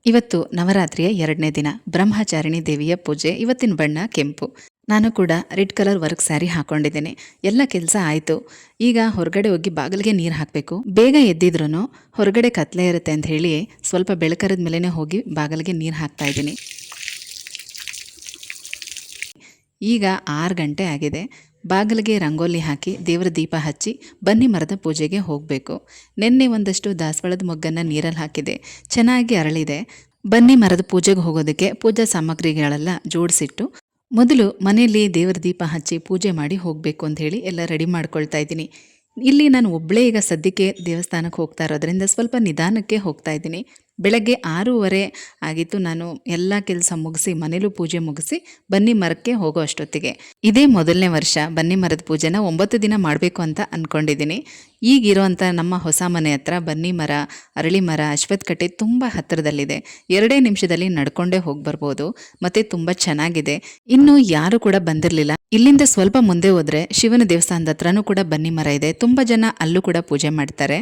ಇವತ್ತು ನವರಾತ್ರಿಯ 2ನೇ ದಿನ ಬ್ರಹ್ಮಚಾರಿಣಿ ದೇವಿಯ ಪೂಜೆ. ಇವತ್ತಿನ ಬಣ್ಣ ಕೆಂಪು. ನಾನು ಕೂಡ ರೆಡ್ ಕಲರ್ ವರ್ಕ್ ಸ್ಯಾರಿ ಹಾಕೊಂಡಿದ್ದೇನೆ. ಎಲ್ಲ ಕೆಲಸ ಆಯಿತು. ಈಗ ಹೊರಗಡೆ ಹೋಗಿ ಬಾಗಿಲಿಗೆ ನೀರು ಹಾಕಬೇಕು. ಬೇಗ ಎದ್ದಿದ್ರು ಹೊರಗಡೆ ಕತ್ಲೆ ಇರುತ್ತೆ ಅಂತ ಹೇಳಿ ಸ್ವಲ್ಪ ಬೆಳಕರದ ಮೇಲೇ ಹೋಗಿ ಬಾಗಿಲಿಗೆ ನೀರು ಹಾಕ್ತಾ ಇದ್ದೀನಿ. ಈಗ 6 ಗಂಟೆ ಆಗಿದೆ. ಬಾಗಿಲಿಗೆ ರಂಗೋಲಿ ಹಾಕಿ ದೇವರ ದೀಪ ಹಚ್ಚಿ ಬನ್ನಿ ಮರದ ಪೂಜೆಗೆ ಹೋಗಬೇಕು. ನಿನ್ನೆ ಒಂದಷ್ಟು ದಾಸವಾಳದ ಮೊಗ್ಗನ್ನು ನೀರಲ್ಲಿ ಹಾಕಿದೆ, ಚೆನ್ನಾಗಿ ಅರಳಿದೆ. ಬನ್ನಿ ಮರದ ಪೂಜೆಗೆ ಹೋಗೋದಕ್ಕೆ ಪೂಜಾ ಸಾಮಗ್ರಿಗಳೆಲ್ಲ ಜೋಡಿಸಿಟ್ಟು ಮೊದಲು ಮನೆಯಲ್ಲಿ ದೇವರ ದೀಪ ಹಚ್ಚಿ ಪೂಜೆ ಮಾಡಿ ಹೋಗಬೇಕು ಅಂತ ಹೇಳಿ ಎಲ್ಲ ರೆಡಿ ಮಾಡ್ಕೊಳ್ತಾ ಇದ್ದೀನಿ. ಇಲ್ಲಿ ನಾನು ಒಬ್ಬಳೇ ಈಗ ಸದ್ಯಕ್ಕೆ ದೇವಸ್ಥಾನಕ್ಕೆ ಹೋಗ್ತಾ ಇರೋದ್ರಿಂದ ಸ್ವಲ್ಪ ನಿಧಾನಕ್ಕೆ ಹೋಗ್ತಾ ಇದ್ದೀನಿ. ಬೆಳಗ್ಗೆ 6:30 ಆಗಿತ್ತು. ನಾನು ಎಲ್ಲ ಕೆಲಸ ಮುಗಿಸಿ ಮನೇಲೂ ಪೂಜೆ ಮುಗಿಸಿ ಬನ್ನಿ ಮರಕ್ಕೆ ಹೋಗೋ ಅಷ್ಟೊತ್ತಿಗೆ. ಇದೇ ಮೊದಲನೇ ವರ್ಷ ಬನ್ನಿ ಮರದ ಪೂಜೆನ 9 ದಿನ ಮಾಡಬೇಕು ಅಂತ ಅಂದ್ಕೊಂಡಿದ್ದೀನಿ. ಈಗಿರೋವಂಥ ನಮ್ಮ ಹೊಸ ಮನೆ ಹತ್ರ ಬನ್ನಿ ಮರ, ಅರಳಿ ಮರ, ಅಶ್ವತ್ಥ ಕಟ್ಟೆ ತುಂಬ ಹತ್ತಿರದಲ್ಲಿದೆ. 2 ನಿಮಿಷದಲ್ಲಿ ನಡ್ಕೊಂಡೇ ಹೋಗಿ ಬರ್ಬೋದು. ಮತ್ತು ತುಂಬ ಚೆನ್ನಾಗಿದೆ. ಇನ್ನೂ ಯಾರು ಕೂಡ ಬಂದಿರಲಿಲ್ಲ. ಇಲ್ಲಿಂದ ಸ್ವಲ್ಪ ಮುಂದೆ ಹೋದರೆ ಶಿವನ ದೇವಸ್ಥಾನದ ಹತ್ರನೂ ಕೂಡ ಬನ್ನಿ ಮರ ಇದೆ. ತುಂಬ ಜನ ಅಲ್ಲೂ ಕೂಡ ಪೂಜೆ ಮಾಡ್ತಾರೆ.